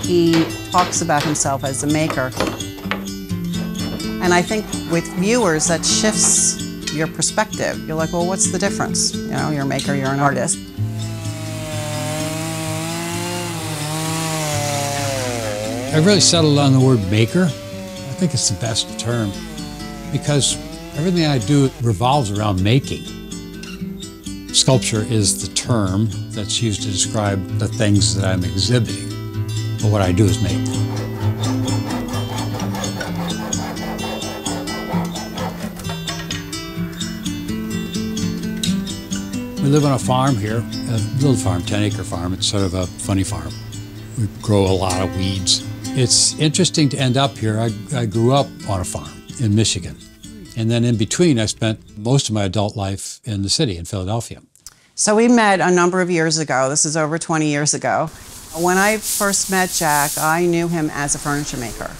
He talks about himself as a maker. And I think with viewers, that shifts your perspective. You're like, well, what's the difference? You know, you're a maker, you're an artist. I really settled on the word maker. I think it's the best term because everything I do revolves around making. Sculpture is the term that's used to describe the things that I'm exhibiting, but what I do is make. We live on a farm here, a little farm, 10-acre farm. It's sort of a funny farm. We grow a lot of weeds. It's interesting to end up here. I grew up on a farm in Michigan. And then in between, I spent most of my adult life in the city, in Philadelphia. So we met a number of years ago. This is over 20 years ago. When I first met Jack, I knew him as a furniture maker.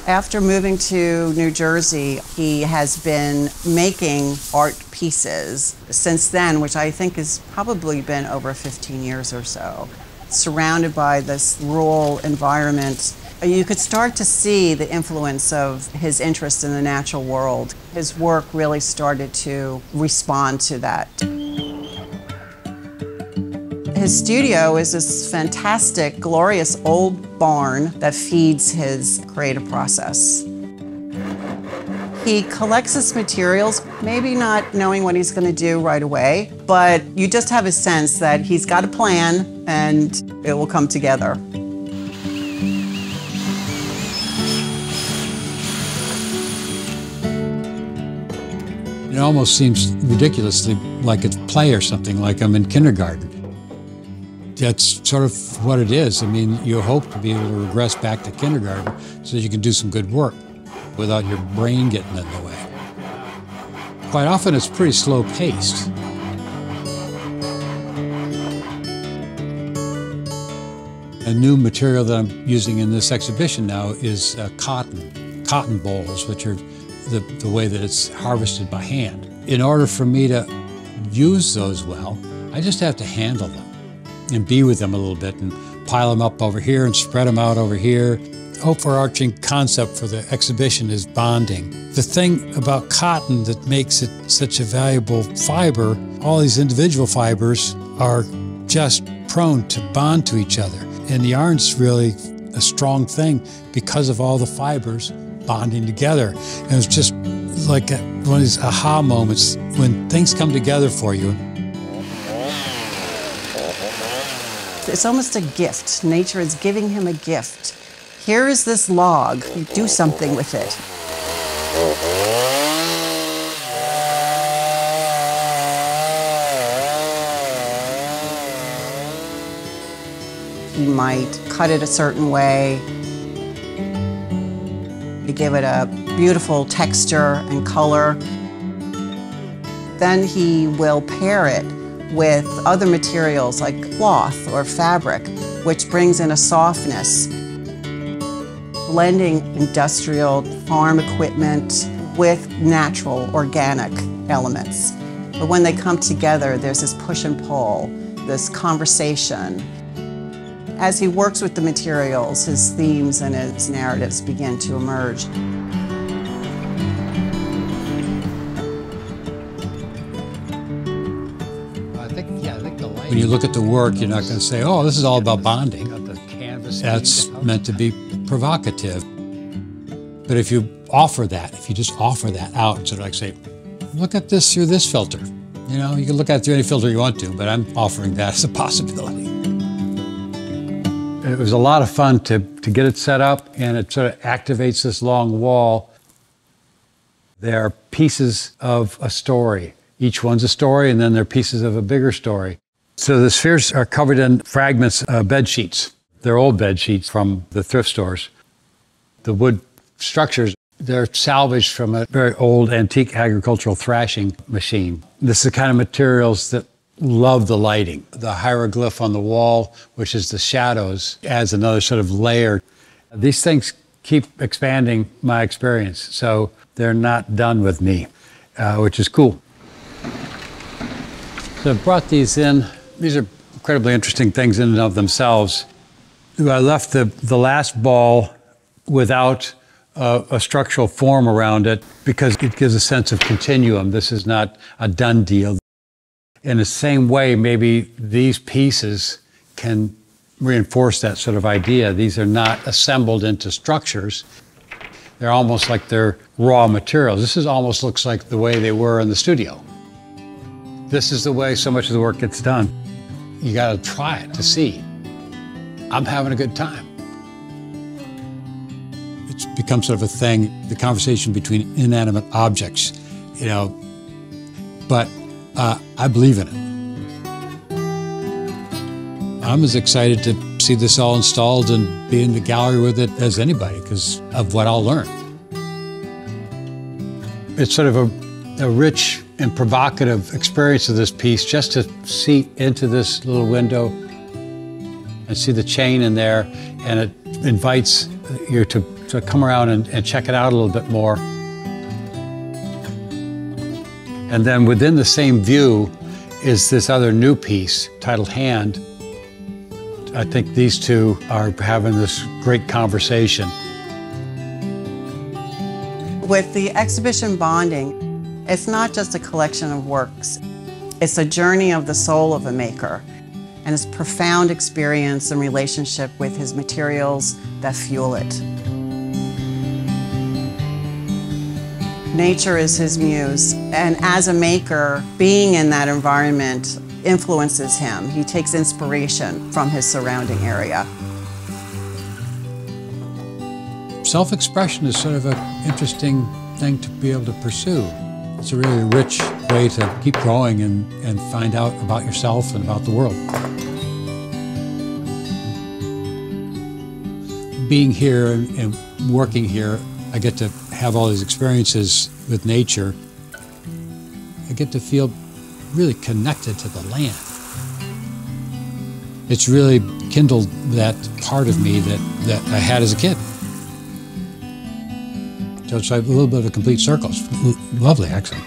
After moving to New Jersey, he has been making art pieces since then, which I think has probably been over 15 years or so. Surrounded by this rural environment, you could start to see the influence of his interest in the natural world. His work really started to respond to that. His studio is this fantastic, glorious old barn that feeds his creative process. He collects his materials, maybe not knowing what he's going to do right away, but you just have a sense that he's got a plan and it will come together. It almost seems ridiculously like a play or something, like I'm in kindergarten. That's sort of what it is. I mean, you hope to be able to regress back to kindergarten so that you can do some good work without your brain getting in the way. Quite often it's pretty slow paced. A new material that I'm using in this exhibition now is cotton bolls, which are the way that it's harvested by hand. In order for me to use those well, I just have to handle them and be with them a little bit and pile them up over here and spread them out over here. The overarching concept for the exhibition is bonding. The thing about cotton that makes it such a valuable fiber, all these individual fibers are just prone to bond to each other. And yarn's really a strong thing because of all the fibers bonding together. And it was just like one of these aha moments when things come together for you. It's almost a gift. Nature is giving him a gift. Here is this log. You do something with it. He might cut it a certain way to give it a beautiful texture and color. Then he will pair it with other materials like cloth or fabric, which brings in a softness, blending industrial farm equipment with natural, organic elements. But when they come together, there's this push and pull, this conversation. As he works with the materials, his themes and his narratives begin to emerge. When you look at the work, you're not going to say, oh, this is all about bonding. That's meant to be provocative. But if you offer that, if you just offer that out and sort of like say, look at this through this filter. You know, you can look at it through any filter you want to, but I'm offering that as a possibility. It was a lot of fun to get it set up, and it sort of activates this long wall. They're pieces of a story. Each one's a story, and then they're pieces of a bigger story. So the spheres are covered in fragments of bed sheets. They're old bed sheets from the thrift stores. The wood structures, they're salvaged from a very old antique agricultural thrashing machine. This is the kind of materials that love the lighting. The hieroglyph on the wall, which is the shadows, adds another sort of layer. These things keep expanding my experience, so they're not done with me, which is cool. So I brought these in These are incredibly interesting things in and of themselves. I left the last ball without a structural form around it because it gives a sense of continuum. This is not a done deal. In the same way, maybe these pieces can reinforce that sort of idea. These are not assembled into structures. They're almost like they're raw materials. This almost looks like the way they were in the studio. This is the way so much of the work gets done. You got to try it to see. I'm having a good time. It's become sort of a thing, the conversation between inanimate objects, you know, but I believe in it. I'm as excited to see this all installed and be in the gallery with it as anybody because of what I'll learn. It's sort of a rich and provocative experience of this piece just to see into this little window and see the chain in there, and it invites you to come around and check it out a little bit more. And then within the same view is this other new piece titled Hand. I think these two are having this great conversation. With the exhibition Bonding, it's not just a collection of works. It's a journey of the soul of a maker and his profound experience and relationship with his materials that fuel it. Nature is his muse, and as a maker, being in that environment influences him. He takes inspiration from his surrounding area. Self-expression is sort of an interesting thing to be able to pursue. It's a really rich way to keep growing and find out about yourself and about the world. Being here and working here, I get to have all these experiences with nature. I get to feel really connected to the land. It's really kindled that part of me that I had as a kid. So it's like a little bit of a complete circle. It's lovely, actually.